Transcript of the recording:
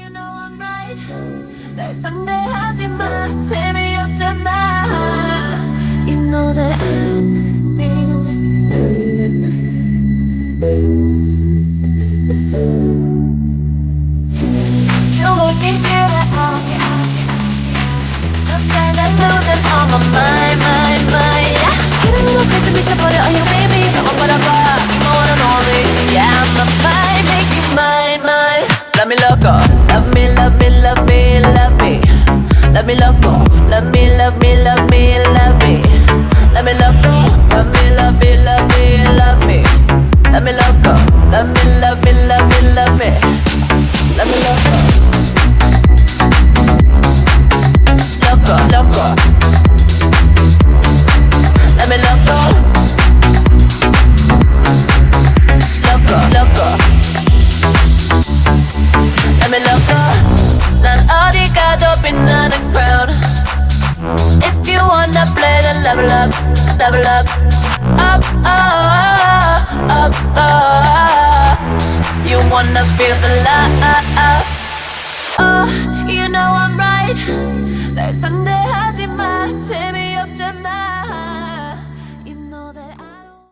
You know I'm right. 날 상대하지 마. 재미없잖아. You know that I'm You won't be there at all. Sometimes I'm losing all my mind. Getting a little crazy, 미쳐버려. Oh yeah, baby. 한번 바라봐. You're my one and only. Yeah, I'm a mind, make you mine. Love me loco. Love me, love me, love me, love me. Love me loco. Love me, love me, love me, love me. Love me loco. Love me, love me, love me, love me. Love me loco. Love me, love me, love me, love me. Love me loco. Loco. Let me loco. Let me loco. 난 어디 가도 빛나는 crown. If you wanna play then level up. Up. You wanna feel the love. Oh, you know I'm right. 날 상대